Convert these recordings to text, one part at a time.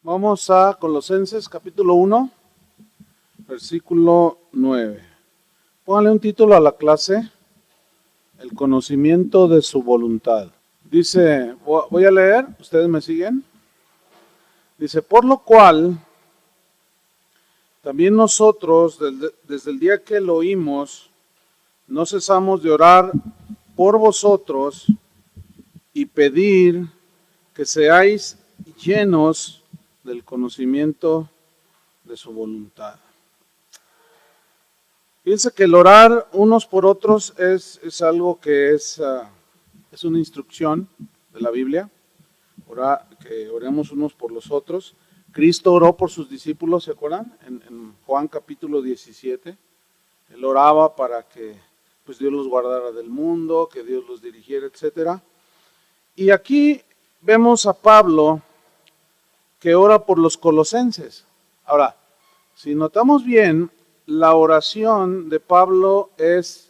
Vamos a Colosenses capítulo 1, versículo 9. Pónganle un título a la clase: el conocimiento de su voluntad. Dice, voy a leer, ¿ustedes me siguen? Dice, por lo cual, también nosotros, desde el día que lo oímos, no cesamos de orar por vosotros y pedir que seáis llenos del conocimiento de su voluntad. Fíjense que el orar unos por otros es algo que es una instrucción de la Biblia. Que oremos unos por los otros. Cristo oró por sus discípulos, ¿se acuerdan? En Juan capítulo 17. Él oraba para que pues, Dios los guardara del mundo, que Dios los dirigiera, etc. Y aquí vemos a Pablo que ora por los colosenses. Ahora, si notamos bien, la oración de Pablo es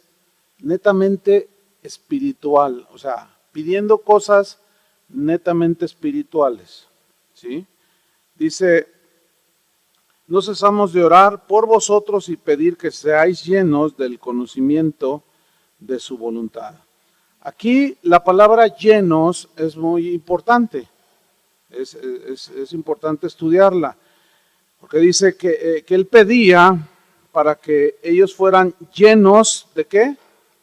netamente espiritual, o sea, pidiendo cosas netamente espirituales, ¿sí? Dice, no cesamos de orar por vosotros y pedir que seáis llenos del conocimiento de su voluntad. Aquí la palabra llenos es muy importante, es importante estudiarla, porque dice que él pedía para que ellos fueran llenos ¿de qué?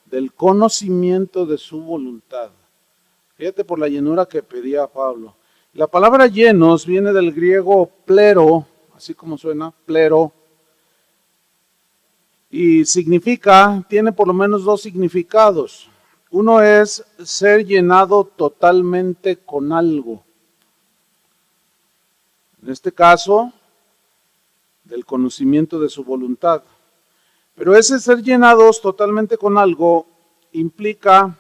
Del conocimiento de su voluntad. Fíjate por la llenura que pedía Pablo. La palabra llenos viene del griego plero, así como suena, plero, y tiene por lo menos dos significados. Uno es ser llenado totalmente con algo. En este caso, del conocimiento de su voluntad. Pero ese ser llenados totalmente con algo implica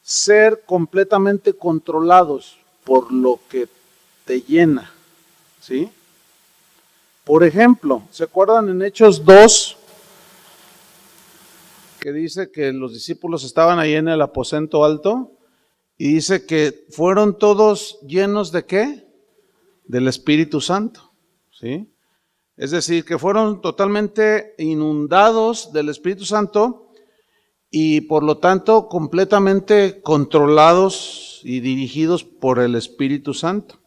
ser completamente controlados por lo que te llena, ¿sí? Por ejemplo, ¿se acuerdan en Hechos 2? Que dice que los discípulos estaban ahí en el aposento alto y dice que fueron todos llenos ¿de qué? Del Espíritu Santo, ¿sí? Es decir, que fueron totalmente inundados del Espíritu Santo y por lo tanto completamente controlados y dirigidos por el Espíritu Santo.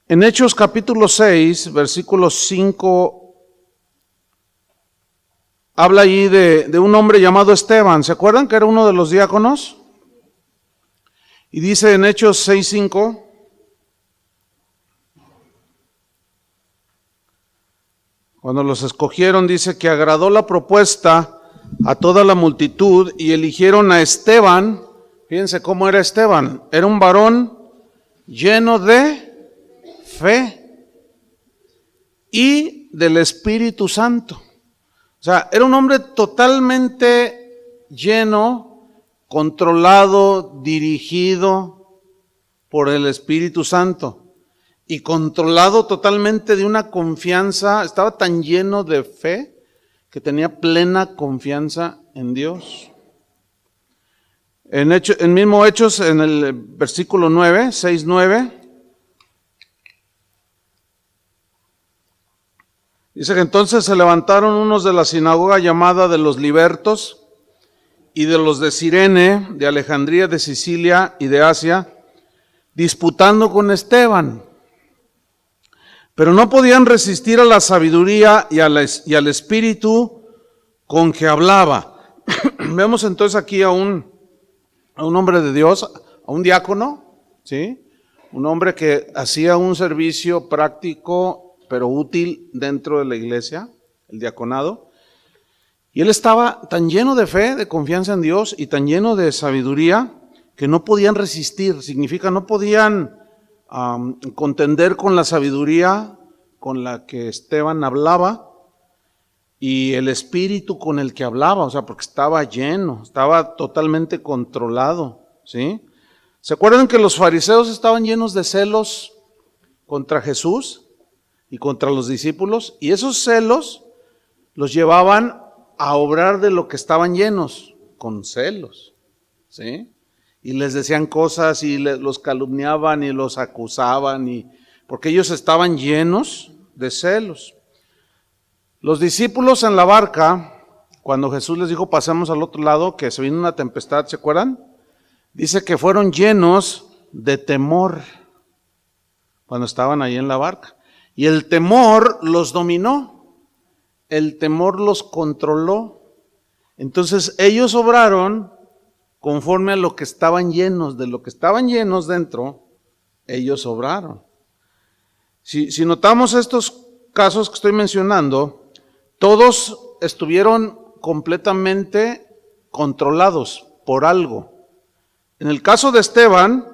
En Hechos capítulo 6, versículo 5, habla allí de un hombre llamado Esteban. ¿Se acuerdan que era uno de los diáconos? Y dice en Hechos 6, 5, cuando los escogieron, dice que agradó la propuesta a toda la multitud y eligieron a Esteban. Fíjense cómo era Esteban. Era un varón lleno de fe y del Espíritu Santo. O sea, era un hombre totalmente lleno, controlado, dirigido por el Espíritu Santo. Y controlado totalmente de una confianza, estaba tan lleno de fe que tenía plena confianza en Dios. En mismo Hechos, en el versículo 9, 6, 9, dice que entonces se levantaron unos de la sinagoga llamada de los libertos y de los de Cirene, de Alejandría, de Sicilia y de Asia, disputando con Esteban. Pero no podían resistir a la sabiduría y al espíritu con que hablaba. Vemos entonces aquí a un hombre de Dios, a un diácono, ¿sí? Un hombre que hacía un servicio práctico pero útil dentro de la iglesia, el diaconado. Y él estaba tan lleno de fe, de confianza en Dios y tan lleno de sabiduría que no podían resistir. Significa no podían contender con la sabiduría con la que Esteban hablaba y el espíritu con el que hablaba, o sea, porque estaba lleno, estaba totalmente controlado, ¿sí? ¿Se acuerdan que los fariseos estaban llenos de celos contra Jesús y contra los discípulos? Y esos celos los llevaban a obrar de lo que estaban llenos, con celos, ¿sí? Y les decían cosas y los calumniaban y los acusaban y porque ellos estaban llenos de celos. Los discípulos en la barca, cuando Jesús les dijo pasemos al otro lado, que se vino una tempestad, ¿se acuerdan? Dice que fueron llenos de temor cuando estaban ahí en la barca. Y el temor los dominó, el temor los controló. Entonces ellos obraron conforme a lo que estaban llenos, de lo que estaban llenos dentro, ellos obraron. Si notamos estos casos que estoy mencionando, todos estuvieron completamente controlados por algo. En el caso de Esteban,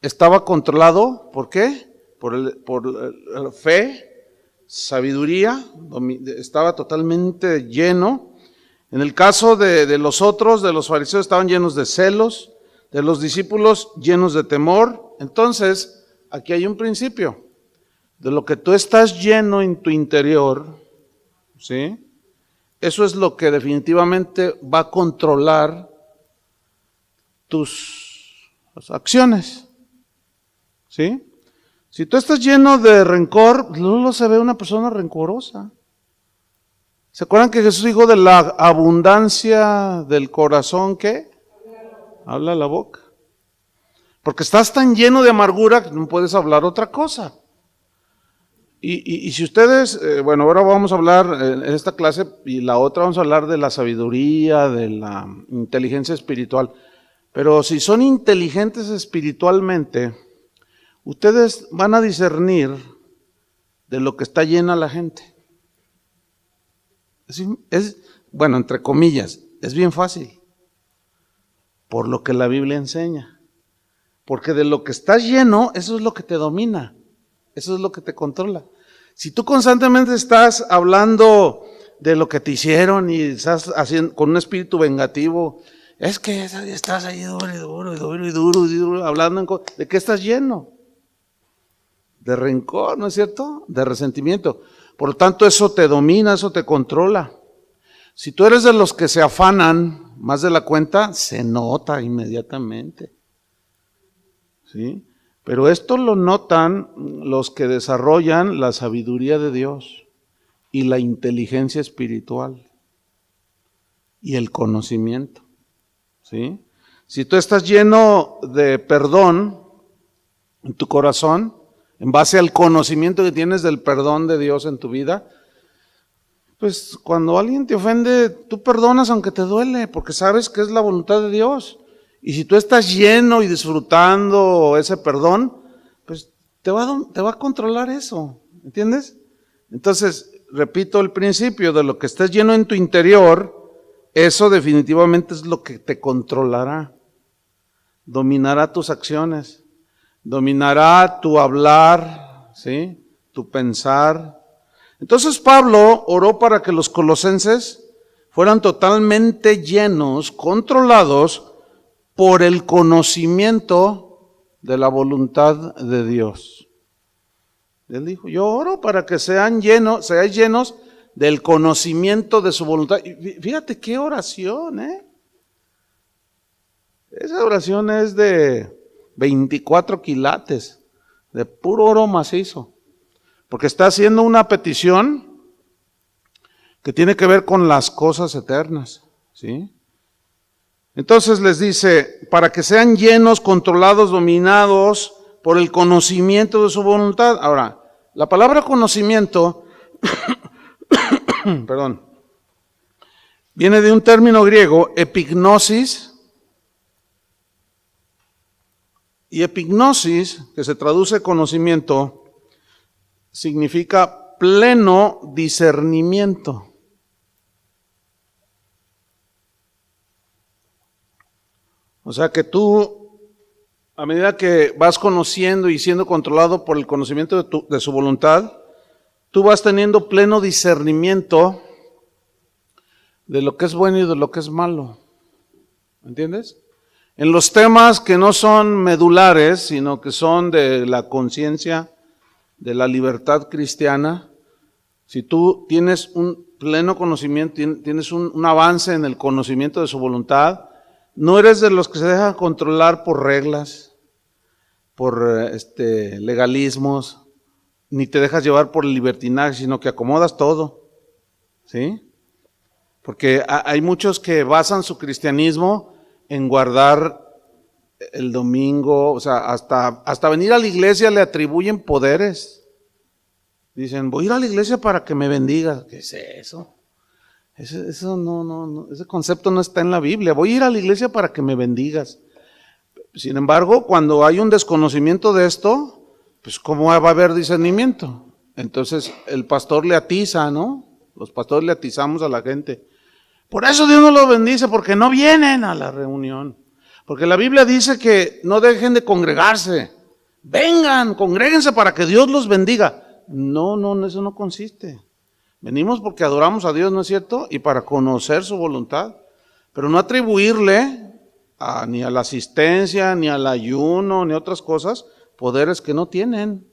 estaba controlado, ¿por qué? Por fe, sabiduría, estaba totalmente lleno. En el caso de los otros, de los fariseos, estaban llenos de celos, de los discípulos llenos de temor. Entonces, aquí hay un principio. De lo que tú estás lleno en tu interior, ¿sí? Eso es lo que definitivamente va a controlar tus acciones, ¿sí? Si tú estás lleno de rencor, luego se ve una persona rencorosa. ¿Se acuerdan que Jesús dijo de la abundancia del corazón que habla la boca? Porque estás tan lleno de amargura que no puedes hablar otra cosa. Y si ustedes, bueno, ahora vamos a hablar en esta clase y la otra vamos a hablar de la sabiduría, de la inteligencia espiritual. Pero si son inteligentes espiritualmente, ustedes van a discernir de lo que está llena la gente. Bueno, entre comillas, es bien fácil, por lo que la Biblia enseña. Porque de lo que estás lleno, eso es lo que te domina, eso es lo que te controla. Si tú constantemente estás hablando de lo que te hicieron y estás haciendo con un espíritu vengativo, es que estás ahí duro, hablando ¿de qué estás lleno? De rencor, ¿no es cierto? De resentimiento. Por lo tanto, eso te domina, eso te controla. Si tú eres de los que se afanan más de la cuenta, se nota inmediatamente. ¿Sí? Pero esto lo notan los que desarrollan la sabiduría de Dios y la inteligencia espiritual y el conocimiento. ¿Sí? Si tú estás lleno de perdón en tu corazón, en base al conocimiento que tienes del perdón de Dios en tu vida, pues cuando alguien te ofende, tú perdonas aunque te duele, porque sabes que es la voluntad de Dios. Y si tú estás lleno y disfrutando ese perdón, pues te va a controlar eso, ¿entiendes? Entonces, repito el principio, de lo que estés lleno en tu interior, eso definitivamente es lo que te controlará, dominará tus acciones, dominará tu hablar, ¿sí? Tu pensar. Entonces Pablo oró para que los colosenses fueran totalmente llenos, controlados por el conocimiento de la voluntad de Dios. Él dijo, yo oro para que seáis llenos del conocimiento de su voluntad. Y fíjate qué oración, Esa oración es de 24 quilates, de puro oro macizo, porque está haciendo una petición que tiene que ver con las cosas eternas, ¿sí? Entonces les dice, para que sean llenos, controlados, dominados por el conocimiento de su voluntad. Ahora, la palabra conocimiento, perdón, viene de un término griego, epignosis, y epignosis, que se traduce conocimiento, significa pleno discernimiento. O sea que tú, a medida que vas conociendo y siendo controlado por el conocimiento de su voluntad, tú vas teniendo pleno discernimiento de lo que es bueno y de lo que es malo. ¿Entiendes? En los temas que no son medulares, sino que son de la conciencia, de la libertad cristiana, si tú tienes un pleno conocimiento, tienes un avance en el conocimiento de su voluntad, no eres de los que se dejan controlar por reglas, por legalismos, ni te dejas llevar por el libertinaje, sino que acomodas todo, ¿sí? Porque hay muchos que basan su cristianismo en guardar el domingo, o sea, hasta venir a la iglesia le atribuyen poderes. Dicen, voy a ir a la iglesia para que me bendiga. ¿Qué es eso? Eso no, ese concepto no está en la Biblia. Voy a ir a la iglesia para que me bendigas. Sin embargo, cuando hay un desconocimiento de esto, pues ¿cómo va a haber discernimiento? Entonces el pastor le atiza, ¿no? Los pastores le atizamos a la gente. Por eso Dios no los bendice, porque no vienen a la reunión. Porque la Biblia dice que no dejen de congregarse. Vengan, congréguense para que Dios los bendiga. No, eso no consiste. Venimos porque adoramos a Dios, ¿no es cierto? Y para conocer su voluntad. Pero no atribuirle ni a la asistencia, ni al ayuno, ni a otras cosas, poderes que no tienen.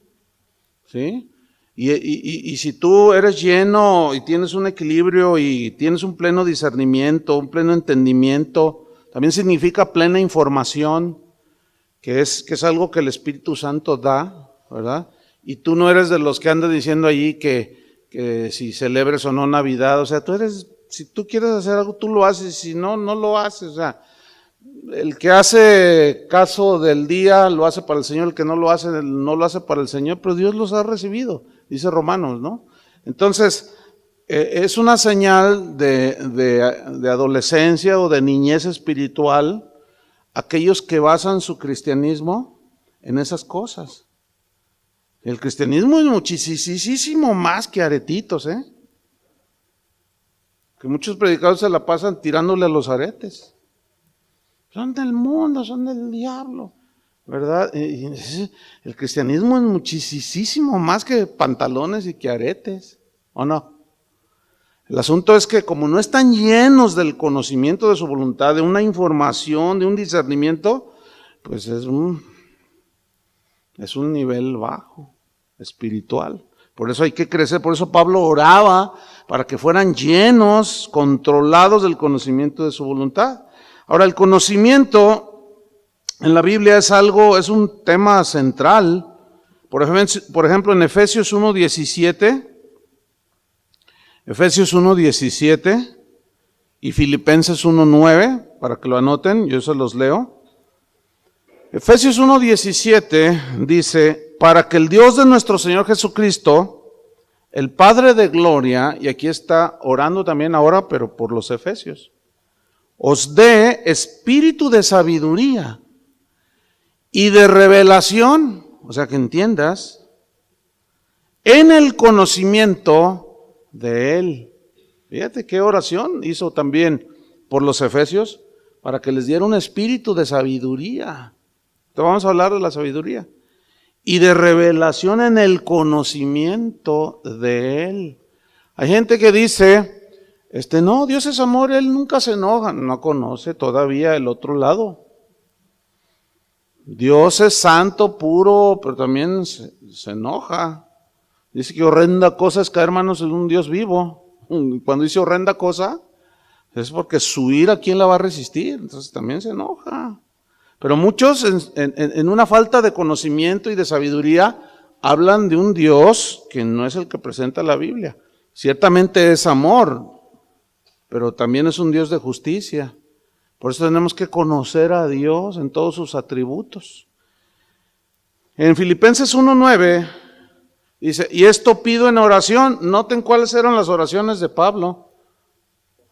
¿Sí? Y si tú eres lleno y tienes un equilibrio y tienes un pleno discernimiento, un pleno entendimiento, también significa plena información, que es algo que el Espíritu Santo da, ¿verdad? Y tú no eres de los que andan diciendo allí que si celebres o no Navidad, o sea, si tú quieres hacer algo, tú lo haces, si no, no lo haces, o sea, el que hace caso del día lo hace para el Señor, el que no lo hace, no lo hace para el Señor, pero Dios los ha recibido, dice Romanos, ¿no? Entonces, es una señal de adolescencia o de niñez espiritual, aquellos que basan su cristianismo en esas cosas. El cristianismo es muchísimo más que aretitos, que muchos predicadores se la pasan tirándole a los aretes. Son del mundo, son del diablo, ¿verdad? El cristianismo es muchísimo más que pantalones y que aretes, ¿o no? El asunto es que como no están llenos del conocimiento de su voluntad, de una información, de un discernimiento, pues es un nivel bajo, espiritual. Por eso hay que crecer, por eso Pablo oraba para que fueran llenos, controlados del conocimiento de su voluntad. Ahora, el conocimiento en la Biblia es un tema central. Por ejemplo, en Efesios 1:17 y Filipenses 1:9, para que lo anoten, yo se los leo. Efesios 1:17 dice, para que el Dios de nuestro Señor Jesucristo, el Padre de gloria, y aquí está orando también ahora, pero por los efesios, os dé espíritu de sabiduría y de revelación, o sea que entiendas, en el conocimiento de Él. Fíjate qué oración hizo también por los efesios, para que les diera un espíritu de sabiduría. Entonces vamos a hablar de la sabiduría. Y de revelación en el conocimiento de Él. Hay gente que dice, no, Dios es amor, Él nunca se enoja. No conoce todavía el otro lado. Dios es santo, puro, pero también se enoja. Dice que horrenda cosa es caer manos en un Dios vivo. Cuando dice horrenda cosa, es porque su ira, ¿quién la va a resistir? Entonces también se enoja. Pero muchos en una falta de conocimiento y de sabiduría hablan de un Dios que no es el que presenta la Biblia. Ciertamente es amor, pero también es un Dios de justicia. Por eso tenemos que conocer a Dios en todos sus atributos. En Filipenses 1:9 dice, y esto pido en oración. Noten cuáles eran las oraciones de Pablo.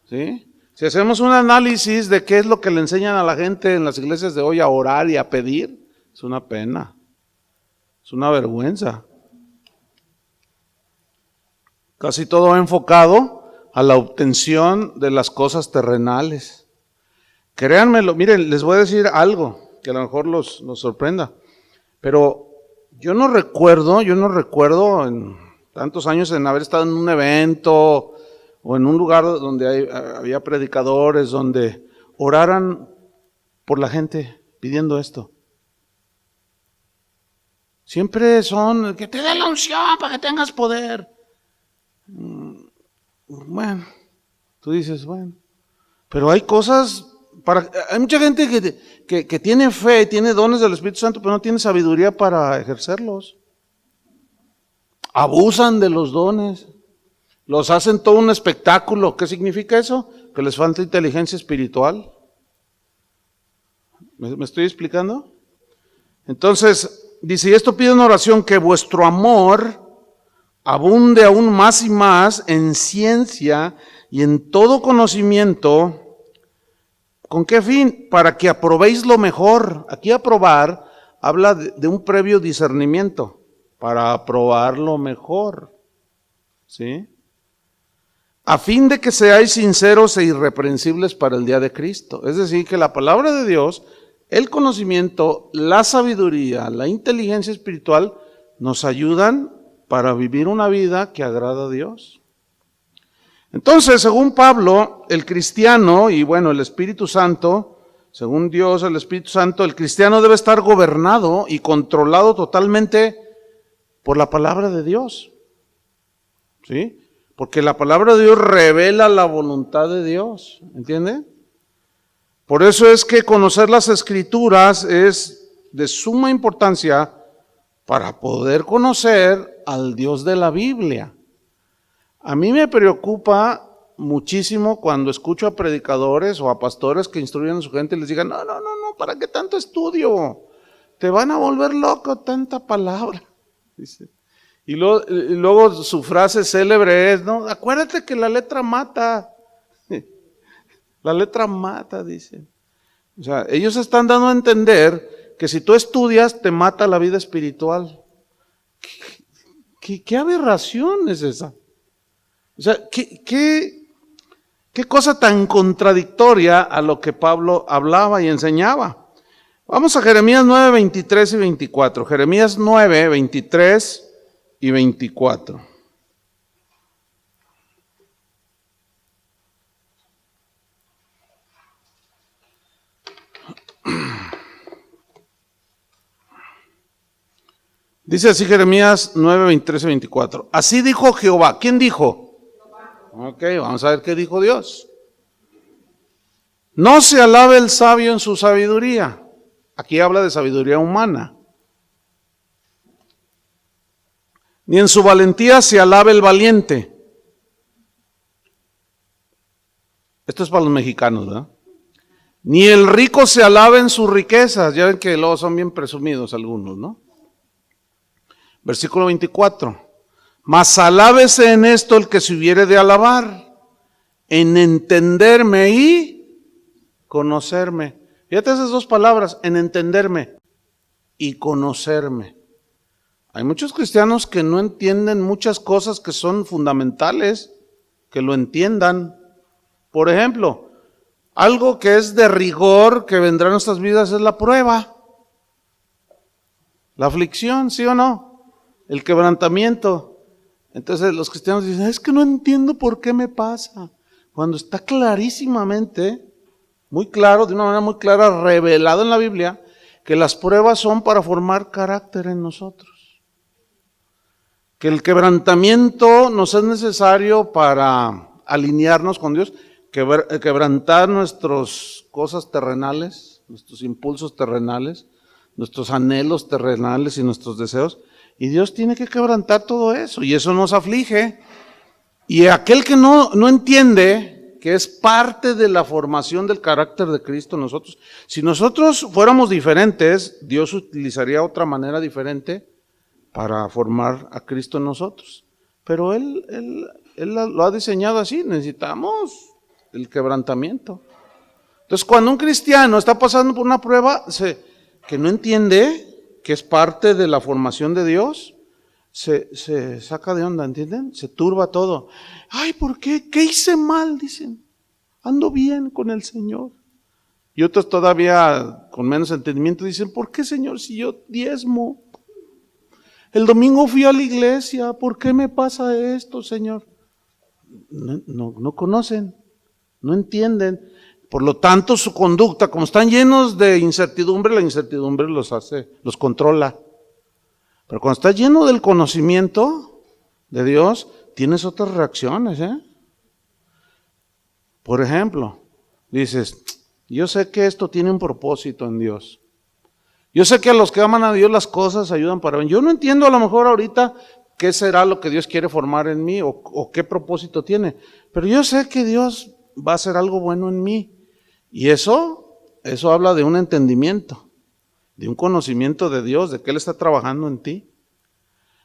¿Sí? Si hacemos un análisis de qué es lo que le enseñan a la gente en las iglesias de hoy a orar y a pedir, es una pena, es una vergüenza. Casi todo enfocado a la obtención de las cosas terrenales. Créanmelo, miren, les voy a decir algo que a lo mejor los sorprenda, pero yo no recuerdo en tantos años en haber estado en un evento o en un lugar donde había predicadores, donde oraran por la gente pidiendo esto. Siempre son, que te dé la unción para que tengas poder. Bueno, tú dices, bueno, pero hay cosas, hay mucha gente que tiene fe, tiene dones del Espíritu Santo, pero no tiene sabiduría para ejercerlos. abusan de los dones, los hacen todo un espectáculo. ¿Qué significa eso? Que les falta inteligencia espiritual. ¿Me estoy explicando? Entonces, dice, y esto pido en oración, que vuestro amor abunde aún más y más en ciencia y en todo conocimiento. ¿Con qué fin? Para que aprobéis lo mejor. Aquí aprobar habla de un previo discernimiento, para aprobar lo mejor, ¿sí? A fin de que seáis sinceros e irreprensibles para el día de Cristo. Es decir, que la palabra de Dios, el conocimiento, la sabiduría, la inteligencia espiritual nos ayudan para vivir una vida que agrada a Dios. Entonces, según Pablo, el cristiano, y bueno, el Espíritu Santo, según Dios, el Espíritu Santo, el cristiano debe estar gobernado y controlado totalmente por la palabra de Dios, ¿sí? Porque la palabra de Dios revela la voluntad de Dios, ¿entiende? Por eso es que conocer las Escrituras es de suma importancia para poder conocer al Dios de la Biblia. A mí me preocupa muchísimo cuando escucho a predicadores o a pastores que instruyen a su gente y les digan, no, ¿para qué tanto estudio? Te van a volver loco tanta palabra. Dice. Y luego su frase célebre es, no, acuérdate que la letra mata. La letra mata, dicen. O sea, ellos están dando a entender que si tú estudias te mata la vida espiritual. ¿Qué aberración es esa? O sea, ¿qué cosa tan contradictoria a lo que Pablo hablaba y enseñaba? Vamos a Jeremías 9, 23 y 24. Jeremías 9, 23 y 24. Dice así Jeremías 9, 23 y 24. Así dijo Jehová. ¿Quién dijo? Ok, vamos a ver qué dijo Dios. No se alabe el sabio en su sabiduría. Aquí habla de sabiduría humana. Ni en su valentía se alabe el valiente. Esto es para los mexicanos, ¿verdad? Ni el rico se alabe en sus riquezas. Ya ven que luego son bien presumidos algunos, ¿no? Versículo 24. Mas alábese en esto el que se hubiere de alabar, en entenderme y conocerme. Fíjate esas dos palabras, en entenderme y conocerme. Hay muchos cristianos que no entienden muchas cosas que son fundamentales, que lo entiendan. Por ejemplo, algo que es de rigor que vendrá en nuestras vidas es la prueba, la aflicción, ¿sí o no? El quebrantamiento. Entonces los cristianos dicen, es que no entiendo por qué me pasa. Cuando está clarísimamente, muy claro, de una manera muy clara, revelado en la Biblia, que las pruebas son para formar carácter en nosotros. Que el quebrantamiento nos es necesario para alinearnos con Dios, quebrantar nuestras cosas terrenales, nuestros impulsos terrenales, nuestros anhelos terrenales y nuestros deseos. Y Dios tiene que quebrantar todo eso, y eso nos aflige. Y aquel que no entiende que es parte de la formación del carácter de Cristo en nosotros, si nosotros fuéramos diferentes, Dios utilizaría otra manera diferente para formar a Cristo en nosotros. Pero Él lo ha diseñado así, necesitamos el quebrantamiento. Entonces, cuando un cristiano está pasando por una prueba que no entiende, que es parte de la formación de Dios, se saca de onda, ¿entienden? Se turba todo. Ay, ¿por qué? ¿Qué hice mal? Dicen. Ando bien con el Señor. Y otros todavía con menos entendimiento dicen, ¿por qué, Señor, si yo diezmo? El domingo fui a la iglesia, ¿por qué me pasa esto, Señor? No conocen, no entienden. Por lo tanto, su conducta, como están llenos de incertidumbre, la incertidumbre los controla. Pero cuando estás lleno del conocimiento de Dios, tienes otras reacciones, Por ejemplo, dices, yo sé que esto tiene un propósito en Dios. Yo sé que a los que aman a Dios las cosas ayudan para bien. Yo no entiendo a lo mejor ahorita qué será lo que Dios quiere formar en mí o qué propósito tiene. Pero yo sé que Dios va a hacer algo bueno en mí. Y eso habla de un entendimiento, de un conocimiento de Dios, de que Él está trabajando en ti.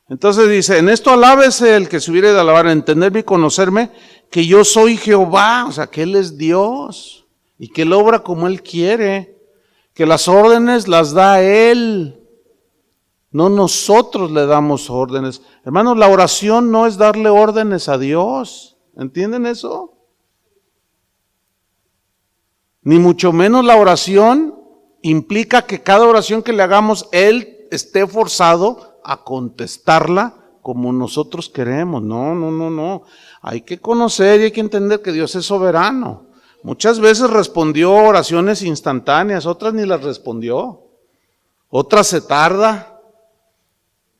Entonces dice, en esto alábese el que se hubiere de alabar, entenderme y conocerme, que yo soy Jehová, o sea, que Él es Dios y que Él obra como Él quiere, que las órdenes las da Él, no nosotros le damos órdenes. Hermanos, la oración no es darle órdenes a Dios, ¿entienden eso? Ni mucho menos la oración implica que cada oración que le hagamos, Él esté forzado a contestarla como nosotros queremos. No. Hay que conocer y hay que entender que Dios es soberano. Muchas veces respondió oraciones instantáneas, otras ni las respondió. Otras se tarda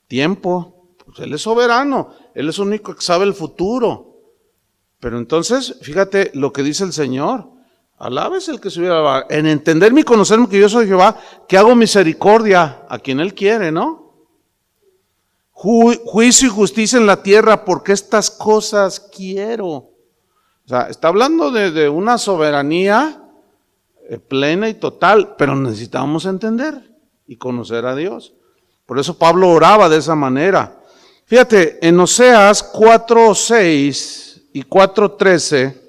tiempo. Pues Él es soberano, Él es el único que sabe el futuro. Pero entonces, fíjate lo que dice el Señor. Alábese el que se hubiera de alabar. En entenderme y conocerme que yo soy Jehová, que hago misericordia a quien Él quiere, ¿no? Juicio y justicia en la tierra, porque estas cosas quiero. O sea, está hablando de una soberanía plena y total, pero necesitamos entender y conocer a Dios. Por eso Pablo oraba de esa manera. Fíjate, en Oseas 4:6 y 4:13,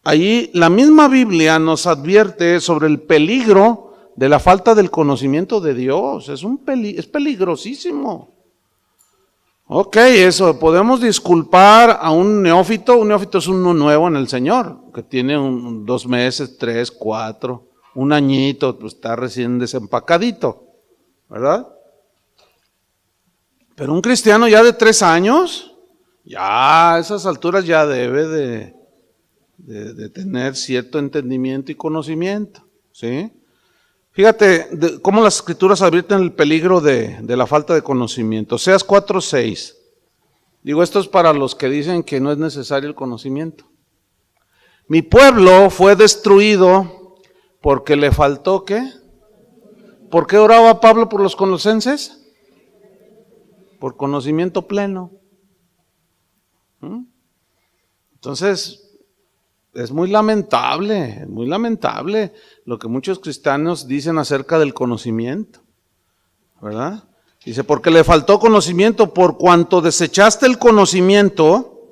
allí la misma Biblia nos advierte sobre el peligro de la falta del conocimiento de Dios. Es peligrosísimo. Ok, eso, podemos disculpar a un neófito. Un neófito es uno nuevo en el Señor, que tiene 2 meses, 3, 4, un añito, pues está recién desempacadito, ¿verdad? Pero un cristiano ya de 3 años, ya a esas alturas ya debe de tener cierto entendimiento y conocimiento, ¿sí? Fíjate cómo las escrituras advierten el peligro de la falta de conocimiento. Oseas 4:6. Digo, esto es para los que dicen que no es necesario el conocimiento. Mi pueblo fue destruido porque le faltó, ¿qué? ¿Por qué oraba Pablo por los colosenses? Por conocimiento pleno. Entonces, es muy lamentable lo que muchos cristianos dicen acerca del conocimiento, ¿verdad? Dice, porque le faltó conocimiento, por cuanto desechaste el conocimiento,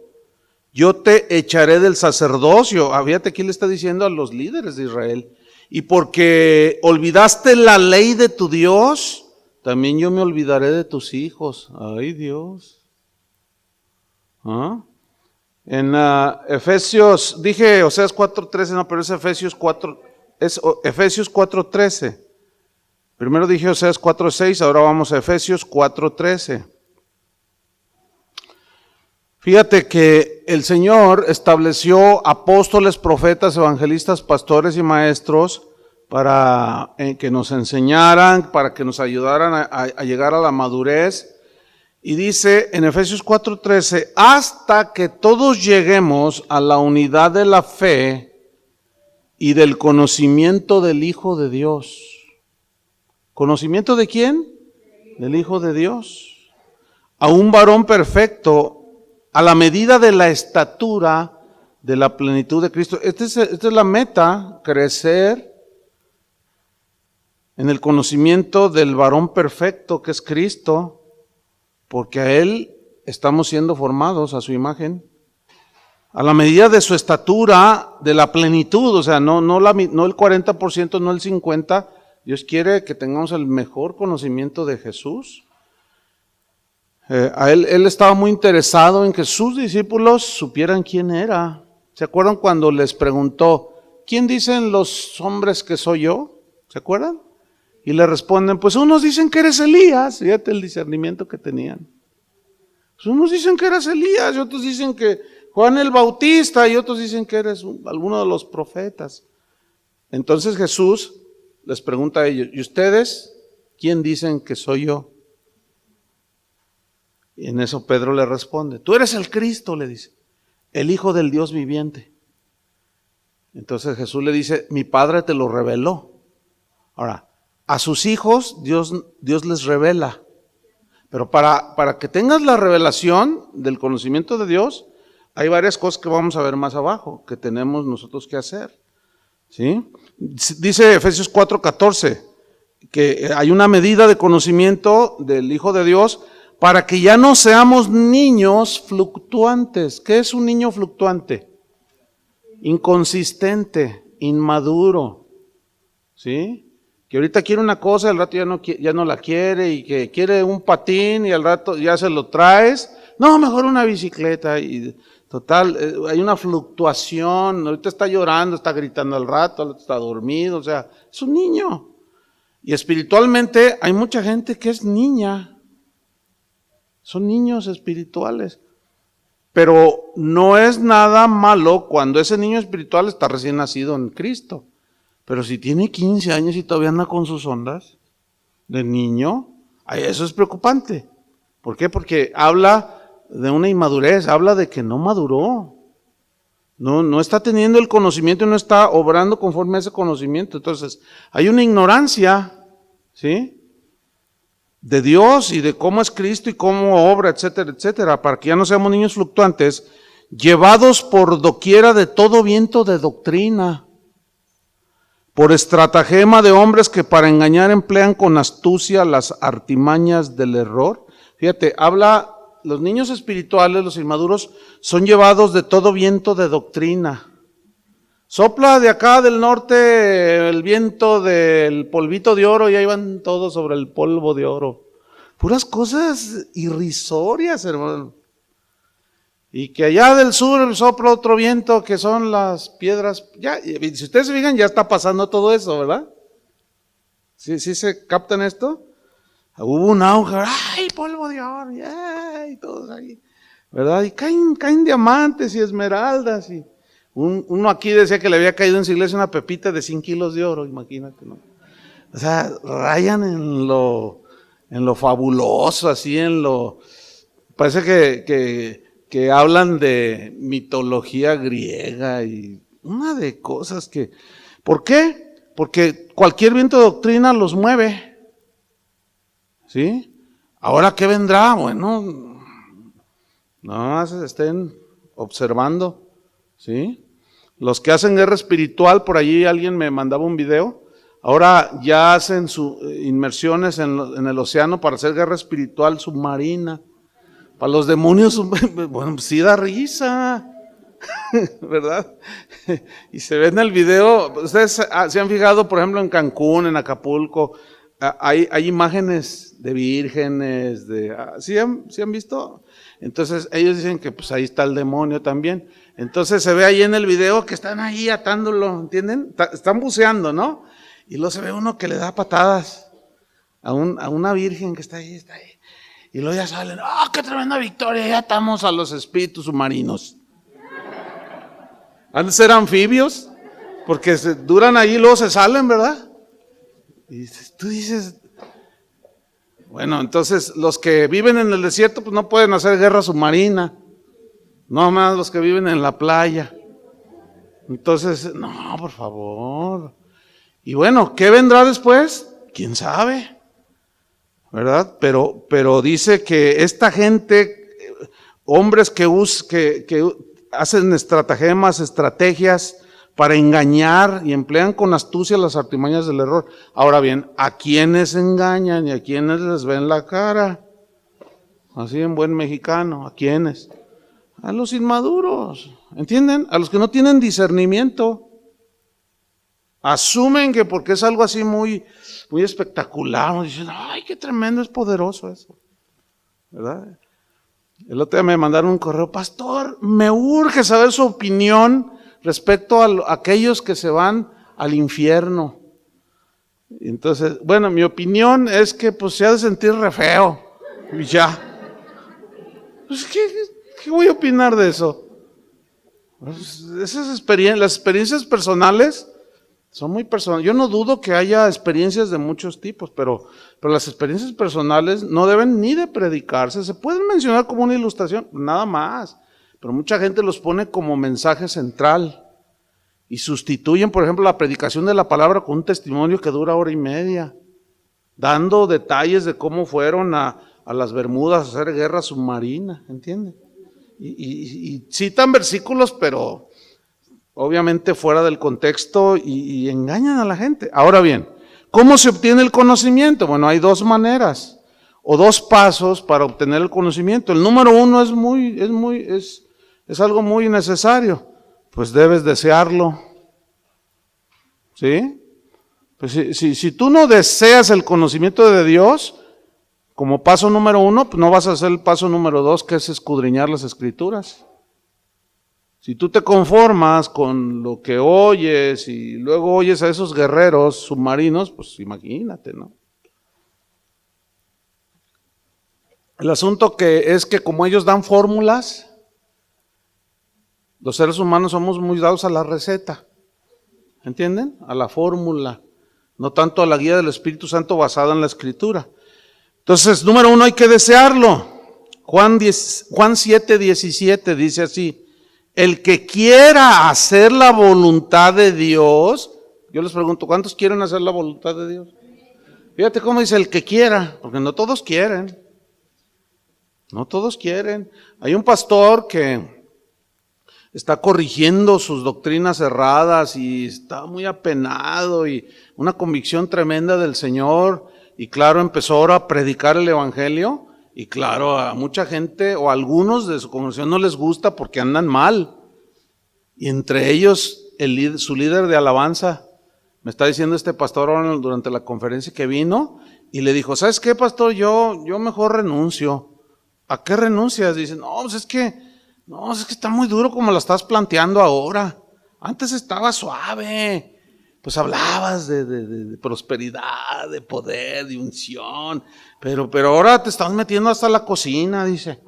yo te echaré del sacerdocio. Fíjate, aquí le está diciendo a los líderes de Israel, y porque olvidaste la ley de tu Dios, también yo me olvidaré de tus hijos. Ay, Dios. ¿Ah? En Efesios, dije Oseas 4:13, no, pero es Efesios 4:13. Primero dije Oseas 4:6, ahora vamos a Efesios 4:13. Fíjate que el Señor estableció apóstoles, profetas, evangelistas, pastores y maestros para que nos enseñaran, para que nos ayudaran a llegar a la madurez. Y dice en Efesios 4:13, hasta que todos lleguemos a la unidad de la fe y del conocimiento del Hijo de Dios. ¿Conocimiento de quién? Del Hijo de Dios. A un varón perfecto, a la medida de la estatura de la plenitud de Cristo. Esta es la meta, crecer en el conocimiento del varón perfecto que es Cristo. Porque a Él estamos siendo formados a su imagen, a la medida de su estatura, de la plenitud, o sea, no el 40%, no el 50%, Dios quiere que tengamos el mejor conocimiento de Jesús. Él estaba muy interesado en que sus discípulos supieran quién era. ¿Se acuerdan cuando les preguntó, ¿quién dicen los hombres que soy yo? ¿Se acuerdan? Y le responden, pues unos dicen que eres Elías. Fíjate el discernimiento que tenían. Pues unos dicen que eres Elías y otros dicen que Juan el Bautista y otros dicen que eres alguno de los profetas. Entonces Jesús les pregunta a ellos, ¿y ustedes quién dicen que soy yo? Y en eso Pedro le responde, tú eres el Cristo, le dice, el Hijo del Dios viviente. Entonces Jesús le dice, mi Padre te lo reveló. Ahora, a sus hijos Dios les revela, Pero para que tengas la revelación del conocimiento de Dios, hay varias cosas que vamos a ver más abajo, que tenemos nosotros que hacer. ¿Sí? Dice Efesios 4:14, que hay una medida de conocimiento del Hijo de Dios para que ya no seamos niños fluctuantes. ¿Qué es un niño fluctuante? Inconsistente, inmaduro, ¿sí? Que ahorita quiere una cosa, al rato ya no la quiere, y que quiere un patín y al rato ya se lo traes. No, mejor una bicicleta. Y total, hay una fluctuación. Ahorita está llorando, está gritando al rato, está dormido, o sea, es un niño. Y espiritualmente hay mucha gente que es niña. Son niños espirituales. Pero no es nada malo cuando ese niño espiritual está recién nacido en Cristo. Pero si tiene 15 años y todavía anda con sus ondas de niño, eso es preocupante. ¿Por qué? Porque habla de una inmadurez, habla de que no maduró. No está teniendo el conocimiento y no está obrando conforme a ese conocimiento. Entonces, hay una ignorancia, ¿sí?, de Dios y de cómo es Cristo y cómo obra, etcétera, etcétera, para que ya no seamos niños fluctuantes, llevados por doquiera de todo viento de doctrina, por estratagema de hombres que para engañar emplean con astucia las artimañas del error. Fíjate, habla, los niños espirituales, los inmaduros, son llevados de todo viento de doctrina. Sopla de acá del norte el viento del polvito de oro y ahí van todos sobre el polvo de oro. Puras cosas irrisorias, hermano. Y que allá del sur sopla otro viento que son las piedras. Ya, si ustedes se fijan, ya está pasando todo eso, ¿verdad? ¿Sí se captan esto? Hubo un auge, ¡ay, polvo de oro! ¡Ay! Todos ahí, ¿verdad? Y caen diamantes y esmeraldas y... Uno aquí decía que le había caído en su iglesia una pepita de 100 kilos de oro, imagínate, ¿no? O sea, rayan en lo fabuloso, así parece que hablan de mitología griega y una de cosas que, ¿por qué? Porque cualquier viento de doctrina los mueve, ¿sí? Ahora, ¿qué vendrá? Bueno, no se estén observando, ¿sí? Los que hacen guerra espiritual, por allí alguien me mandaba un video, ahora ya hacen inmersiones en el océano para hacer guerra espiritual submarina. Para los demonios, bueno, sí da risa, ¿verdad? Y se ve en el video, ustedes se han fijado, por ejemplo, en Cancún, en Acapulco, hay imágenes de vírgenes, ¿sí han visto? Entonces ellos dicen que pues ahí está el demonio también. Entonces se ve ahí en el video que están ahí atándolo, ¿entienden? Están buceando, ¿no? Y luego se ve uno que le da patadas a una virgen que está ahí. Y luego ya salen, ¡oh, qué tremenda victoria! Ya atamos a los espíritus submarinos. Han de ser anfibios, porque duran ahí y luego se salen, ¿verdad? Y tú dices, bueno, entonces los que viven en el desierto pues no pueden hacer guerra submarina, no más los que viven en la playa. Entonces, no, por favor. Y bueno, ¿qué vendrá después? ¿Quién sabe? ¿Verdad? Pero dice que esta gente, hombres que hacen estratagemas, estrategias para engañar y emplean con astucia las artimañas del error. Ahora bien, ¿a quiénes engañan y a quiénes les ven la cara? Así en buen mexicano, ¿a quiénes? A los inmaduros, ¿entienden? A los que no tienen discernimiento. Asumen que porque es algo así muy, muy espectacular, dicen, ¡ay, qué tremendo, es poderoso eso! ¿Verdad? El otro día me mandaron un correo, pastor, me urge saber su opinión respecto a aquellos que se van al infierno. Entonces, bueno, mi opinión es que pues se ha de sentir re feo, y ya. Pues, ¿qué voy a opinar de eso? Pues, las experiencias personales son muy personales. Yo no dudo que haya experiencias de muchos tipos, pero las experiencias personales no deben ni de predicarse. Se pueden mencionar como una ilustración, nada más. Pero mucha gente los pone como mensaje central y sustituyen, por ejemplo, la predicación de la palabra con un testimonio que dura 1 hora y media, dando detalles de cómo fueron a a las Bermudas a hacer guerra submarina, ¿entienden? Y citan versículos, pero obviamente fuera del contexto y engañan a la gente. Ahora bien, ¿cómo se obtiene el conocimiento? Bueno, hay dos maneras o dos pasos para obtener el conocimiento. El número uno es algo muy necesario, pues debes desearlo, ¿sí? Pues si tú no deseas el conocimiento de Dios, como paso número uno, pues no vas a hacer el paso número dos, que es escudriñar las Escrituras. Si tú te conformas con lo que oyes y luego oyes a esos guerreros submarinos, pues imagínate, ¿no? El asunto es que como ellos dan fórmulas, los seres humanos somos muy dados a la receta, ¿entienden? A la fórmula, no tanto a la guía del Espíritu Santo basada en la Escritura. Entonces, número uno, hay que desearlo. Juan 7:17 dice así: el que quiera hacer la voluntad de Dios. Yo les pregunto, ¿cuántos quieren hacer la voluntad de Dios? Fíjate cómo dice el que quiera, porque no todos quieren. No todos quieren. Hay un pastor que está corrigiendo sus doctrinas erradas y está muy apenado y una convicción tremenda del Señor. Y claro, empezó ahora a predicar el evangelio. Y claro, a mucha gente o a algunos de su congregación no les gusta porque andan mal. Y entre ellos su líder de alabanza, me está diciendo este pastor ahora durante la conferencia que vino, y le dijo, ¿sabes qué, pastor? Yo mejor renuncio. ¿A qué renuncias? Dice, no, es que está muy duro como lo estás planteando ahora. Antes estaba suave. Pues hablabas de prosperidad, de poder, de unción, pero ahora te estás metiendo hasta la cocina, dice.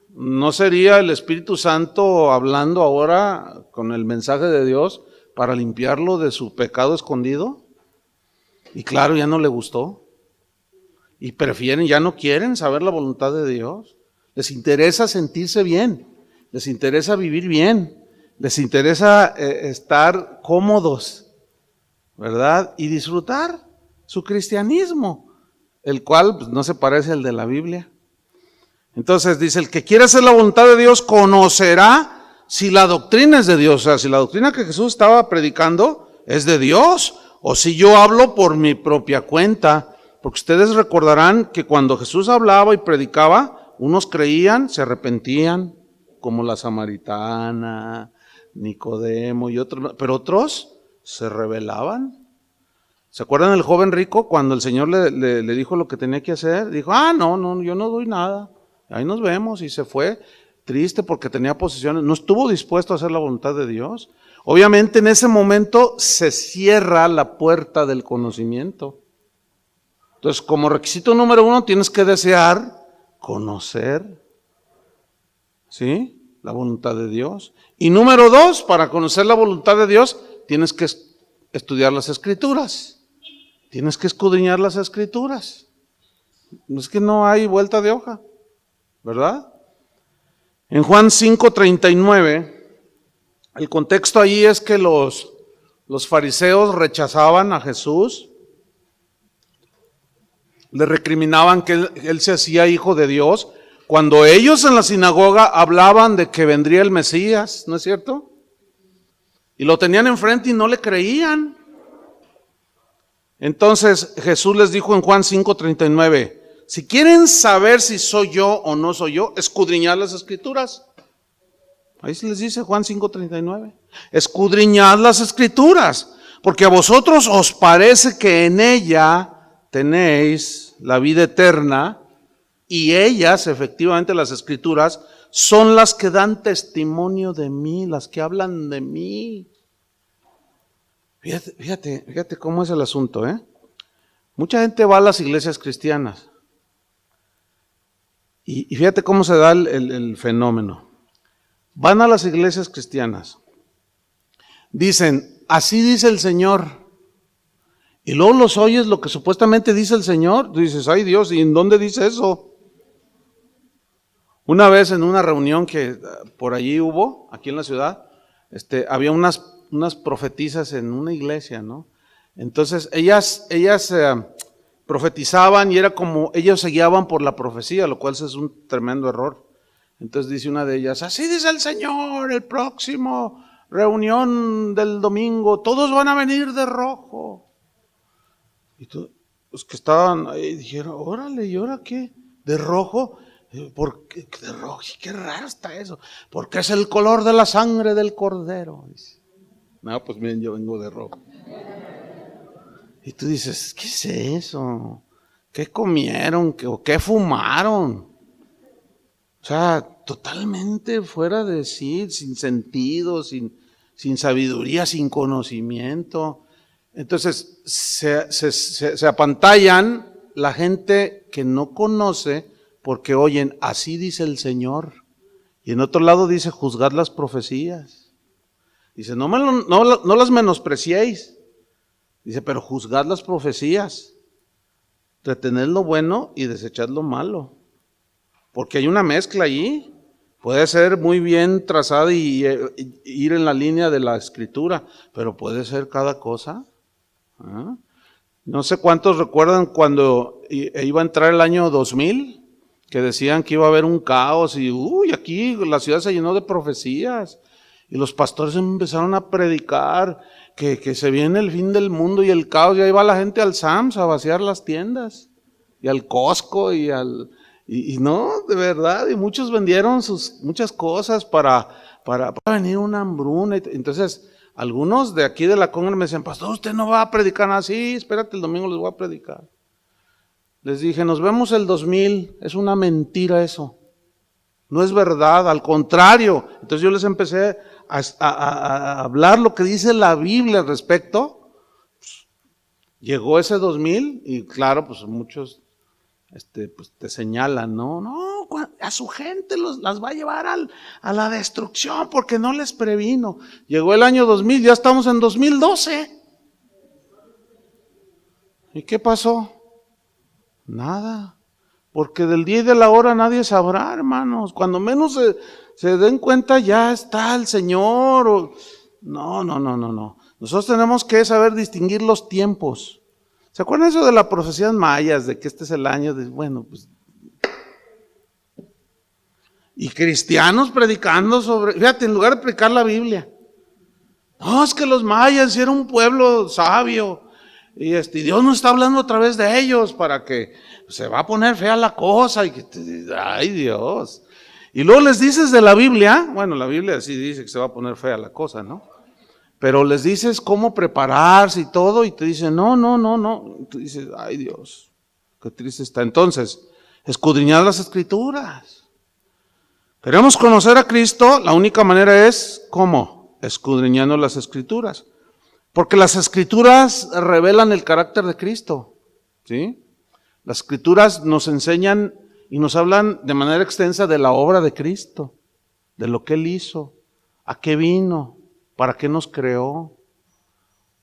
¿No sería el Espíritu Santo hablando ahora con el mensaje de Dios para limpiarlo de su pecado escondido? Y claro, ya no le gustó. Y ya no quieren saber la voluntad de Dios. Les interesa sentirse bien, les interesa vivir bien. Les interesa estar cómodos, ¿verdad? Y disfrutar su cristianismo, el cual pues, no se parece al de la Biblia. Entonces dice, el que quiere hacer la voluntad de Dios conocerá si la doctrina es de Dios, o sea, si la doctrina que Jesús estaba predicando es de Dios, o si yo hablo por mi propia cuenta, porque ustedes recordarán que cuando Jesús hablaba y predicaba, unos creían, se arrepentían, como la samaritana, Nicodemo y otros, pero otros se rebelaban. ¿Se acuerdan del joven rico cuando el Señor le dijo lo que tenía que hacer? Dijo, no, yo no doy nada, ahí nos vemos, y se fue triste porque tenía posesiones, no estuvo dispuesto a hacer la voluntad de Dios. Obviamente en ese momento se cierra la puerta del conocimiento. Entonces, como requisito número uno, tienes que desear conocer, ¿sí?, la voluntad de Dios. Y número dos, para conocer la voluntad de Dios, tienes que estudiar las Escrituras. Tienes que escudriñar las Escrituras. No es que no hay vuelta de hoja, ¿verdad? En Juan 5:39, el contexto ahí es que los fariseos rechazaban a Jesús. Le recriminaban que él se hacía hijo de Dios. Cuando ellos en la sinagoga hablaban de que vendría el Mesías, ¿no es cierto? Y lo tenían enfrente y no le creían. Entonces Jesús les dijo en Juan 5:39, si quieren saber si soy yo o no soy yo, escudriñad las Escrituras. Ahí se les dice Juan 5:39, escudriñad las Escrituras, porque a vosotros os parece que en ella tenéis la vida eterna, y ellas, efectivamente las Escrituras, son las que dan testimonio de mí, las que hablan de mí. Fíjate cómo es el asunto, ¿eh? Mucha gente va a las iglesias cristianas. Y fíjate cómo se da el fenómeno. Van a las iglesias cristianas. Dicen, así dice el Señor. Y luego los oyes lo que supuestamente dice el Señor. Tú dices, ay Dios, ¿y en dónde dice eso? Una vez en una reunión que por allí hubo, aquí en la ciudad, había unas profetisas en una iglesia, ¿no? Entonces ellas profetizaban y era como ellos se guiaban por la profecía, lo cual es un tremendo error. Entonces dice una de ellas, así dice el Señor, el próximo reunión del domingo, todos van a venir de rojo. Y todos los que estaban ahí dijeron, órale, ¿y ahora qué? ¿De rojo? ¿Por qué de rojo? Qué raro está eso. Porque es el color de la sangre del cordero. Dice. No, pues miren, yo vengo de rojo. Y tú dices, ¿qué es eso? ¿Qué comieron? ¿O qué fumaron? O sea, totalmente fuera de sí, sin sentido, sin sabiduría, sin conocimiento. Entonces se apantallan la gente que no conoce porque oyen, así dice el Señor. Y en otro lado dice, juzgad las profecías. Dice, no las menospreciéis. Dice, pero juzgad las profecías. Retened lo bueno y desechad lo malo. Porque hay una mezcla allí. Puede ser muy bien trazada y ir en la línea de la escritura, pero puede ser cada cosa. ¿Ah? No sé cuántos recuerdan cuando iba a entrar el año 2000, que decían que iba a haber un caos y aquí la ciudad se llenó de profecías y los pastores empezaron a predicar que se viene el fin del mundo y el caos, y ahí va la gente al Sam's a vaciar las tiendas y al Costco y no, de verdad, y muchos vendieron muchas cosas para venir una hambruna. Entonces, algunos de aquí de la congregación me decían, pastor, usted no va a predicar nada. Sí, espérate, el domingo les voy a predicar. Les dije, nos vemos el 2000, es una mentira eso. No es verdad, al contrario. Entonces yo les empecé a hablar lo que dice la Biblia al respecto. Llegó ese 2000 y claro, pues muchos pues te señalan, no, a su gente las va a llevar a la destrucción porque no les previno. Llegó el año 2000, ya estamos en 2012. ¿Y qué pasó? Nada, porque del día y de la hora nadie sabrá, hermanos. Cuando menos se den cuenta ya está el Señor. No. Nosotros tenemos que saber distinguir los tiempos. ¿Se acuerdan eso de la profecía mayas, de que este es el año de, pues, y cristianos predicando fíjate, en lugar de predicar la Biblia, no, es que los mayas eran un pueblo sabio, y Dios no está hablando a través de ellos para que se va a poner fea la cosa, ay Dios, y luego les dices de la Biblia, bueno, la Biblia sí dice que se va a poner fea la cosa, ¿no? Pero les dices cómo prepararse y todo, y te dicen, no. Y tú dices, ay Dios, qué triste está. Entonces, escudriñad las Escrituras. Queremos conocer a Cristo, la única manera es, ¿cómo? Escudriñando las Escrituras. Porque las Escrituras revelan el carácter de Cristo, ¿sí? Las Escrituras nos enseñan y nos hablan de manera extensa de la obra de Cristo, de lo que Él hizo, a qué vino, ¿para qué nos creó?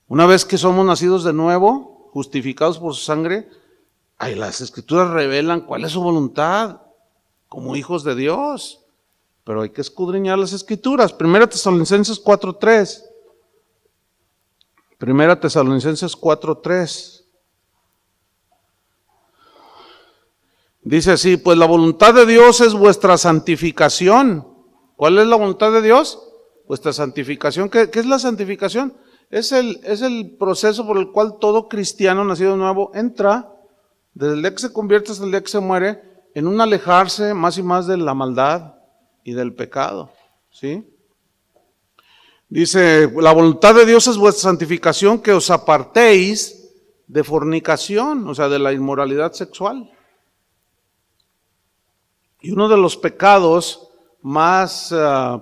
Una vez que somos nacidos de nuevo, justificados por su sangre, las Escrituras revelan cuál es su voluntad como hijos de Dios. Pero hay que escudriñar las Escrituras. 1 Tesalonicenses 4:3. 1 Tesalonicenses 4:3. Dice así, pues la voluntad de Dios es vuestra santificación. ¿Cuál es la voluntad de Dios? Vuestra santificación. ¿Qué es la santificación? Es el proceso por el cual todo cristiano nacido de nuevo entra, desde el día que se convierte hasta el día que se muere, en un alejarse más y más de la maldad y del pecado, ¿sí? Dice, la voluntad de Dios es vuestra santificación, que os apartéis de fornicación, o sea, de la inmoralidad sexual. Y uno de los pecados más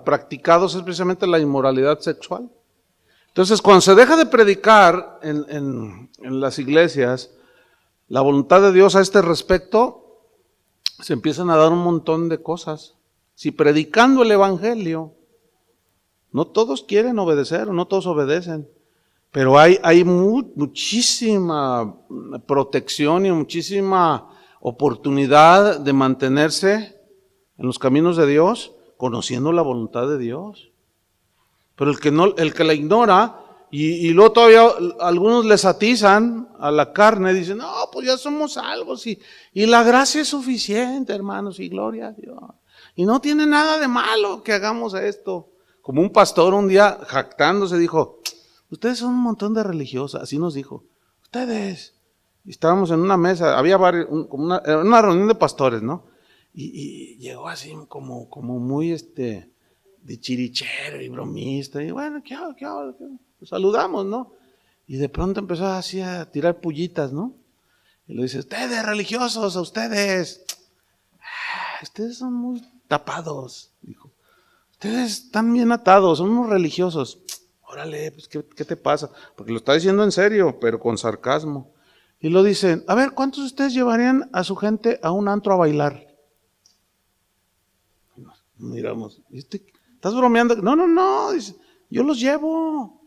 practicados es precisamente la inmoralidad sexual. Entonces, cuando se deja de predicar en las iglesias la voluntad de Dios a este respecto, se empiezan a dar un montón de cosas. Si predicando el evangelio, no todos quieren obedecer o no todos obedecen, pero hay muchísima protección y muchísima oportunidad de mantenerse en los caminos de Dios, conociendo la voluntad de Dios. Pero el que la ignora, Y luego todavía algunos les atizan a la carne, dicen, no, pues ya somos salvos y la gracia es suficiente, hermanos, y gloria a Dios. Y no tiene nada de malo que hagamos esto. Como un pastor un día jactándose dijo, ustedes son un montón de religiosos, así nos dijo, ustedes. Y estábamos en una mesa, había varios, como una reunión de pastores, ¿no? Y llegó así como muy de chirichero y bromista, y bueno, ¿qué hago? Saludamos, ¿no? Y de pronto empezó así a tirar pullitas, ¿no? Y le dice, ustedes religiosos, a ustedes son muy tapados, dijo. Ustedes están bien atados, son unos religiosos. Órale, pues ¿qué te pasa? Porque lo está diciendo en serio, pero con sarcasmo. Y lo dicen, a ver, ¿cuántos de ustedes llevarían a su gente a un antro a bailar? Miramos, ¿estás bromeando? No, dice, yo los llevo.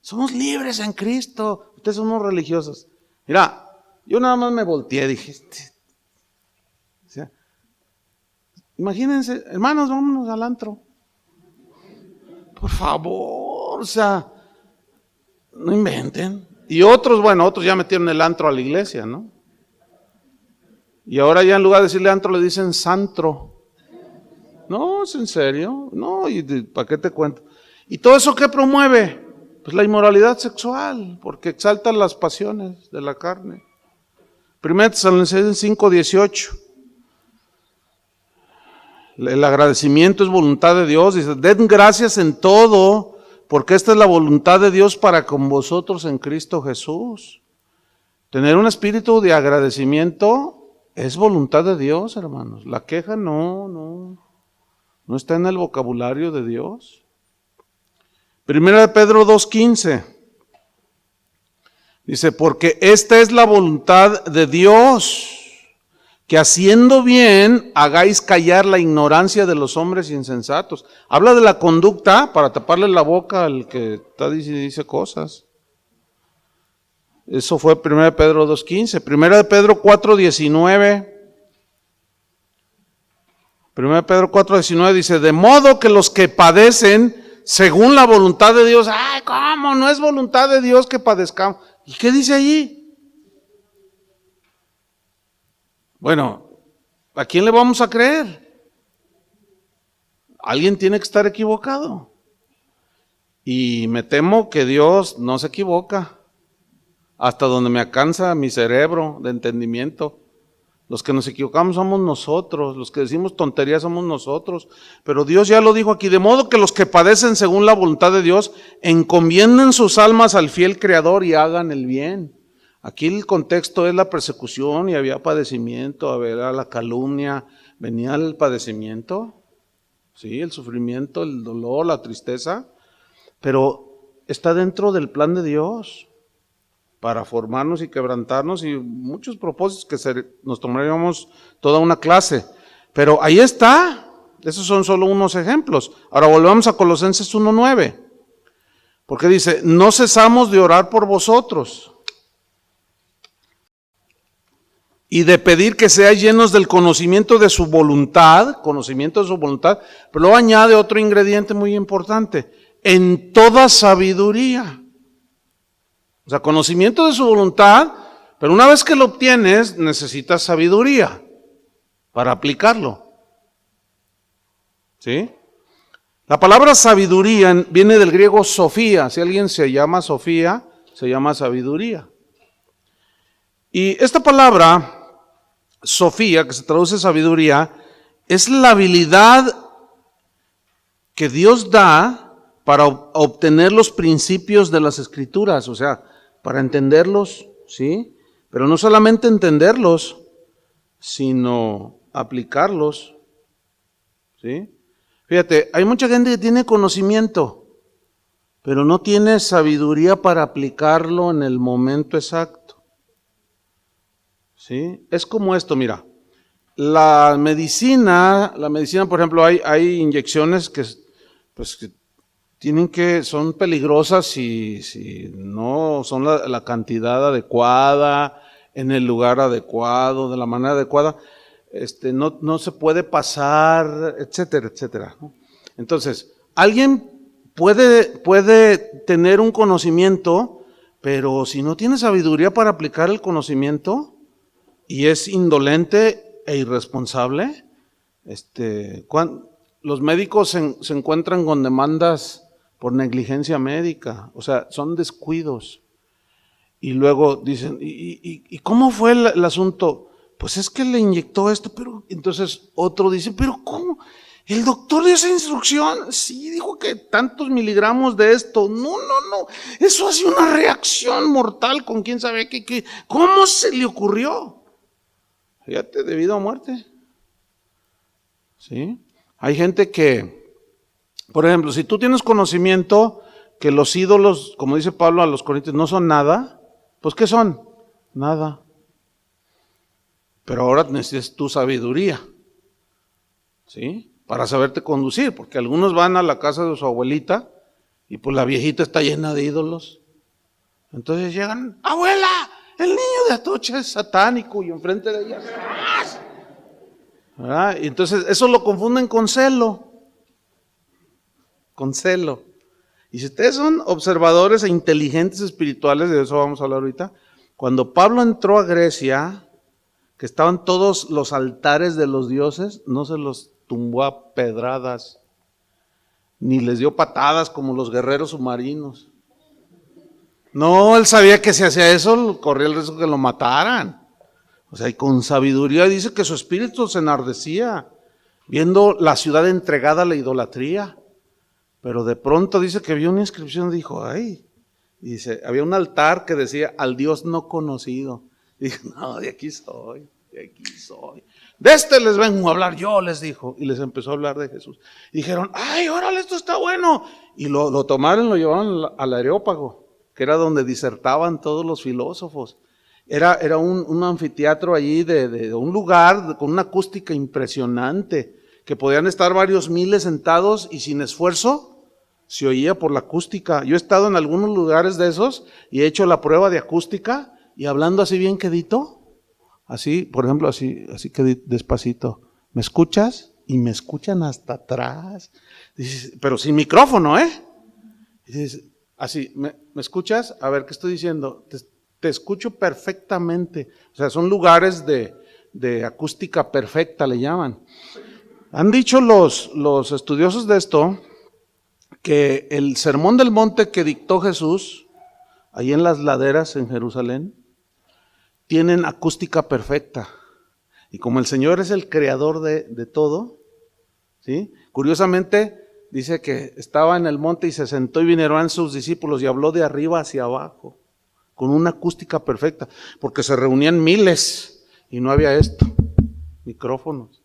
Somos libres en Cristo. Ustedes son unos religiosos. Mira, yo nada más me volteé, dije, o sea, imagínense, hermanos, vámonos al antro. Por favor, o sea, no inventen. Y otros ya metieron el antro a la iglesia, ¿no? Y ahora ya en lugar de decirle antro le dicen santro. No, ¿es en serio? No, ¿y para qué te cuento? ¿Y todo eso qué promueve? Pues la inmoralidad sexual, porque exalta las pasiones de la carne. 1 Tesalonicenses 5:18. El agradecimiento es voluntad de Dios. Dice, den gracias en todo, porque esta es la voluntad de Dios para con vosotros en Cristo Jesús. Tener un espíritu de agradecimiento es voluntad de Dios, hermanos. La queja no está en el vocabulario de Dios. 1 Pedro 2:15 dice, porque esta es la voluntad de Dios, que haciendo bien hagáis callar la ignorancia de los hombres insensatos. Habla de la conducta para taparle la boca al que dice cosas. Eso fue 1 Pedro 2:15. 1 Pedro 4:19. 1 Pedro 4:19 dice, de modo que los que padecen según la voluntad de Dios, ay, ¿cómo? No es voluntad de Dios que padezcamos. ¿Y qué dice allí? Bueno, ¿a quién le vamos a creer? Alguien tiene que estar equivocado. Y me temo que Dios no se equivoca, hasta donde me alcanza mi cerebro de entendimiento. Los que nos equivocamos somos nosotros, los que decimos tonterías somos nosotros, pero Dios ya lo dijo aquí, de modo que los que padecen según la voluntad de Dios, encomienden sus almas al fiel Creador y hagan el bien. Aquí el contexto es la persecución y había padecimiento, había la calumnia, venía el padecimiento, sí, el sufrimiento, el dolor, la tristeza, pero está dentro del plan de Dios para formarnos y quebrantarnos y muchos propósitos que nos tomaríamos toda una clase. Pero ahí está, esos son solo unos ejemplos. Ahora volvamos a Colosenses 1:9, porque dice, no cesamos de orar por vosotros y de pedir que seáis llenos del conocimiento de su voluntad, pero luego añade otro ingrediente muy importante, en toda sabiduría. O sea, conocimiento de su voluntad, pero una vez que lo obtienes, necesitas sabiduría para aplicarlo. ¿Sí? La palabra sabiduría viene del griego sofía. Si alguien se llama Sofía, se llama sabiduría. Y esta palabra, sofía, que se traduce sabiduría, es la habilidad que Dios da para obtener los principios de las Escrituras, o sea, para entenderlos, ¿sí? Pero no solamente entenderlos, sino aplicarlos, ¿sí? Fíjate, hay mucha gente que tiene conocimiento, pero no tiene sabiduría para aplicarlo en el momento exacto, ¿sí? Es como esto, mira, la medicina, por ejemplo, hay inyecciones que son peligrosas si no son la cantidad adecuada, en el lugar adecuado, de la manera adecuada, no se puede pasar, etcétera, etcétera. Entonces, alguien puede tener un conocimiento, pero si no tiene sabiduría para aplicar el conocimiento y es indolente e irresponsable, los médicos se encuentran con demandas por negligencia médica, o sea, son descuidos. Y luego dicen, ¿y cómo fue el asunto? Pues es que le inyectó esto, pero entonces otro dice, ¿pero cómo? ¿El doctor dio esa instrucción? Sí, dijo que tantos miligramos de esto. No, eso hace una reacción mortal con quién sabe qué. ¿Cómo se le ocurrió? Fíjate, debido a muerte. ¿Sí? Hay gente que, por ejemplo, si tú tienes conocimiento que los ídolos, como dice Pablo a los Corintios, no son nada, pues ¿qué son? Nada. Pero ahora necesitas tu sabiduría, ¿sí? Para saberte conducir, porque algunos van a la casa de su abuelita y pues la viejita está llena de ídolos. Entonces llegan, abuela, el niño de Atocha es satánico, y enfrente de ella, ¿verdad? Y entonces eso lo confunden con celo. Con celo. Y si ustedes son observadores e inteligentes espirituales, de eso vamos a hablar ahorita, cuando Pablo entró a Grecia, que estaban todos los altares de los dioses, no se los tumbó a pedradas, ni les dio patadas como los guerreros submarinos. No, él sabía que si hacía eso, corría el riesgo que lo mataran. O sea, y con sabiduría dice que su espíritu se enardecía, viendo la ciudad entregada a la idolatría. Pero de pronto dice que vio una inscripción y dijo, ay, y dice, había un altar que decía, al Dios no conocido. Y dijo, no, de aquí soy. De este les vengo a hablar yo, les dijo. Y les empezó a hablar de Jesús. Y dijeron, ay, órale, esto está bueno. Y lo tomaron, lo llevaron al Areópago, que era donde disertaban todos los filósofos. Era un anfiteatro allí de un lugar con una acústica impresionante, que podían estar varios miles sentados y sin esfuerzo se oía por la acústica. Yo he estado en algunos lugares de esos y he hecho la prueba de acústica y hablando así bien quedito, así, por ejemplo, así quedito, despacito. ¿Me escuchas? Y me escuchan hasta atrás. Dices, pero sin micrófono, ¿eh? Dices, así, ¿me escuchas? A ver, ¿qué estoy diciendo? Te escucho perfectamente. O sea, son lugares de acústica perfecta, le llaman. Han dicho los estudiosos de esto que el sermón del monte que dictó Jesús, ahí en las laderas en Jerusalén, tienen acústica perfecta. Y como el Señor es el creador de todo, ¿sí? Curiosamente dice que estaba en el monte y se sentó y vinieron sus discípulos y habló de arriba hacia abajo, con una acústica perfecta, porque se reunían miles y no había micrófonos,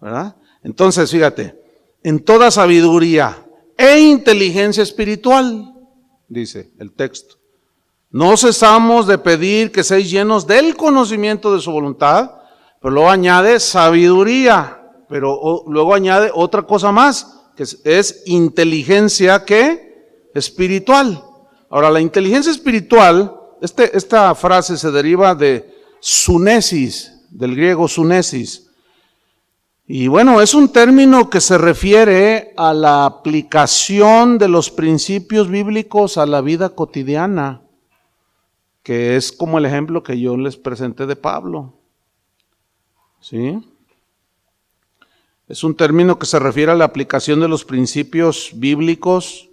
¿verdad? Entonces, fíjate, en toda sabiduría e inteligencia espiritual, dice el texto, no cesamos de pedir que seáis llenos del conocimiento de su voluntad, pero luego añade sabiduría, pero luego añade otra cosa más, que es inteligencia ¿qué? Espiritual. Ahora, la inteligencia espiritual, esta frase se deriva de sunesis, del griego sunesis. Y bueno, es un término que se refiere a la aplicación de los principios bíblicos a la vida cotidiana, que es como el ejemplo que yo les presenté de Pablo. ¿Sí? Es un término que se refiere a la aplicación de los principios bíblicos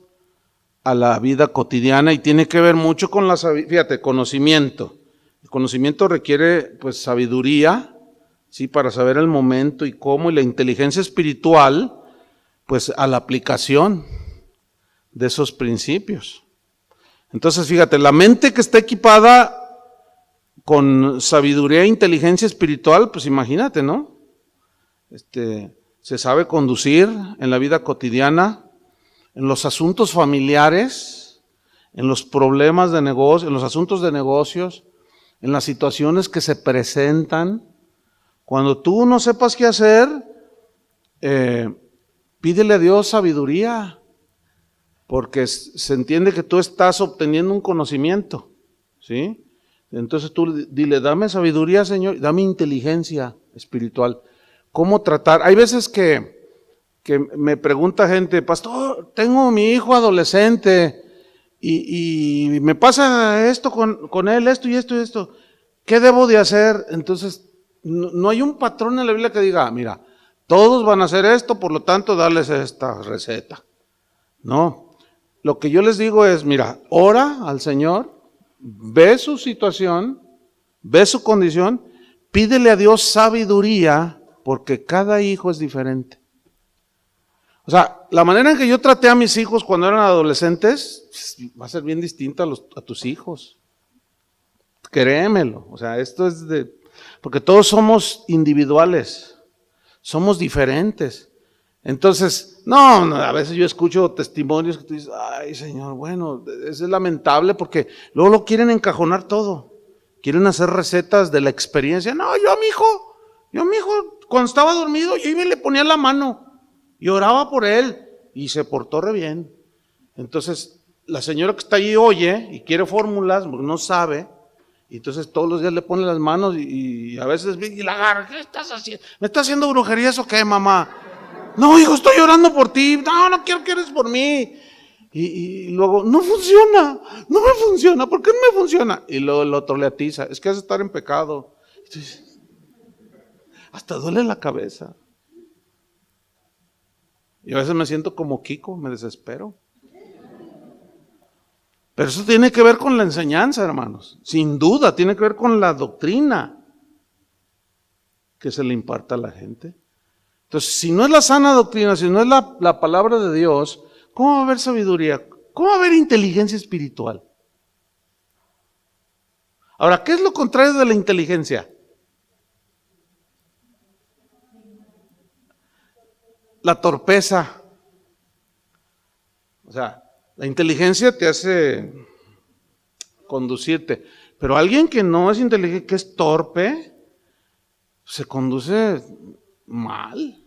a la vida cotidiana y tiene que ver mucho con conocimiento. El conocimiento requiere pues sabiduría, sí, para saber el momento y cómo, y la inteligencia espiritual, pues a la aplicación de esos principios. Entonces, fíjate, la mente que está equipada con sabiduría e inteligencia espiritual, pues imagínate, ¿no? Se sabe conducir en la vida cotidiana, en los asuntos familiares, en los problemas de negocio, en los asuntos de negocios, en las situaciones que se presentan. Cuando tú no sepas qué hacer, pídele a Dios sabiduría, porque se entiende que tú estás obteniendo un conocimiento, ¿sí? Entonces tú dile, dame sabiduría, Señor, dame inteligencia espiritual. ¿Cómo tratar? Hay veces que que me pregunta gente, pastor, tengo mi hijo adolescente y me pasa esto con él, esto y esto y esto. ¿Qué debo de hacer? Entonces, no hay un patrón en la Biblia que diga, mira, todos van a hacer esto, por lo tanto, darles esta receta. No, lo que yo les digo es, mira, ora al Señor, ve su situación, ve su condición, pídele a Dios sabiduría, porque cada hijo es diferente. O sea, la manera en que yo traté a mis hijos cuando eran adolescentes va a ser bien distinta a tus hijos. Créemelo. O sea, esto es porque todos somos individuales, somos diferentes. Entonces, no, a veces yo escucho testimonios que tú dices, ay Señor, bueno, es lamentable porque luego lo quieren encajonar todo. Quieren hacer recetas de la experiencia. No, yo a mi hijo, cuando estaba dormido, yo iba y le ponía la mano y oraba por él y se portó re bien. Entonces, la señora que está allí oye y quiere fórmulas, porque no sabe, y entonces todos los días le pone las manos y a veces y la agarra. ¿Qué estás haciendo? ¿Me estás haciendo brujerías o qué, mamá? No, hijo, estoy orando por ti. No quiero que eres por mí. Y luego, no me funciona. ¿Por qué no me funciona? Y luego el otro le atiza, es que has de estar en pecado. Entonces, hasta duele la cabeza. Y a veces me siento como Kiko, me desespero. Pero eso tiene que ver con la enseñanza, hermanos. Sin duda, tiene que ver con la doctrina que se le imparta a la gente. Entonces, si no es la sana doctrina, si no es la palabra de Dios, ¿cómo va a haber sabiduría? ¿Cómo va a haber inteligencia espiritual? Ahora, ¿qué es lo contrario de la inteligencia? La torpeza. O sea, la inteligencia te hace conducirte, pero alguien que no es inteligente, que es torpe, se conduce mal.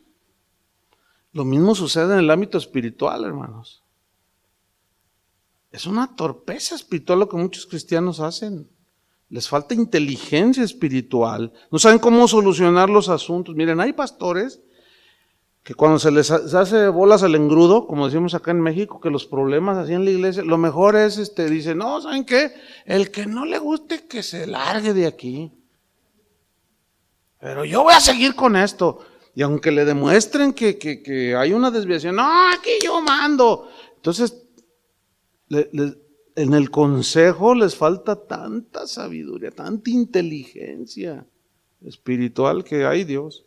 Lo mismo sucede en el ámbito espiritual, hermanos. Es una torpeza espiritual lo que muchos cristianos hacen. Les falta inteligencia espiritual. No saben cómo solucionar los asuntos. Miren, hay pastores que cuando se les hace bolas al engrudo, como decimos acá en México, que los problemas así en la iglesia, lo mejor es, dicen, no, ¿saben qué? El que no le guste que se largue de aquí. Pero yo voy a seguir con esto. Y aunque le demuestren que hay una desviación, no, aquí yo mando. Entonces, en el consejo les falta tanta sabiduría, tanta inteligencia espiritual que hay Dios.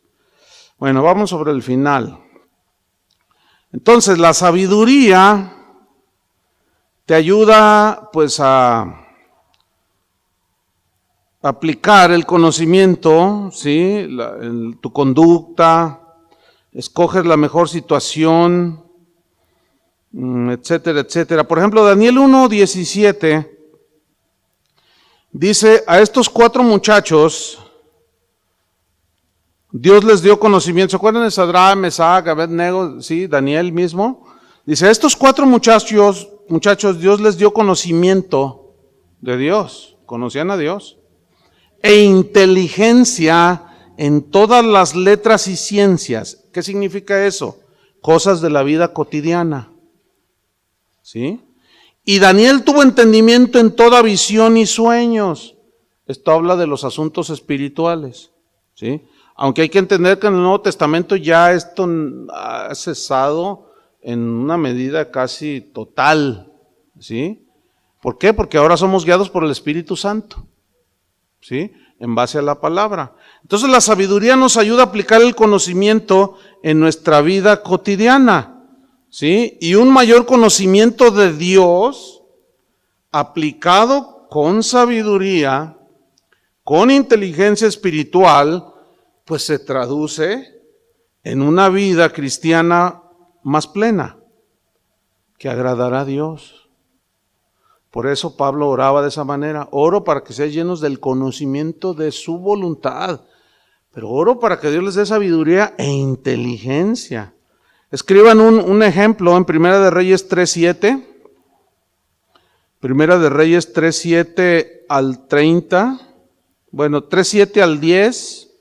Bueno, vamos sobre el final. Entonces, la sabiduría te ayuda pues a aplicar el conocimiento, ¿sí? Tu conducta, escoges la mejor situación, etcétera, etcétera. Por ejemplo, Daniel 1:17 dice, a estos 4 muchachos Dios les dio conocimiento. ¿Se acuerdan de Sadrach, Mesach, Abednego? Sí, Daniel mismo. Dice, a estos 4 muchachos Dios les dio conocimiento de Dios, conocían a Dios, e inteligencia en todas las letras y ciencias. ¿Qué significa eso? Cosas de la vida cotidiana. ¿Sí? Y Daniel tuvo entendimiento en toda visión y sueños. Esto habla de los asuntos espirituales. ¿Sí? Aunque hay que entender que en el Nuevo Testamento ya esto ha cesado en una medida casi total. ¿Sí? ¿Por qué? Porque ahora somos guiados por el Espíritu Santo. ¿Sí? En base a la palabra. Entonces la sabiduría nos ayuda a aplicar el conocimiento en nuestra vida cotidiana, ¿sí? Y un mayor conocimiento de Dios aplicado con sabiduría, con inteligencia espiritual, pues se traduce en una vida cristiana más plena, que agradará a Dios. Por eso Pablo oraba de esa manera. Oro para que sean llenos del conocimiento de su voluntad. Pero oro para que Dios les dé sabiduría e inteligencia. Escriban un ejemplo en Primera de Reyes 3:7. Primera de Reyes 3:7 al 30. Bueno, 3:7 al 10.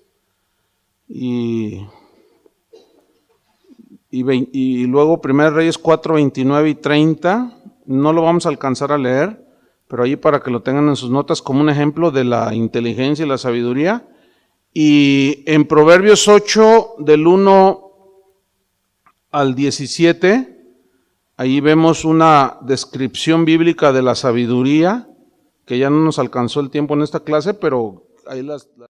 Y y luego 1 Reyes 4, 29 y 30. No lo vamos a alcanzar a leer, pero ahí para que lo tengan en sus notas como un ejemplo de la inteligencia y la sabiduría. Y en Proverbios 8, del 1 al 17, ahí vemos una descripción bíblica de la sabiduría, que ya no nos alcanzó el tiempo en esta clase, pero ahí las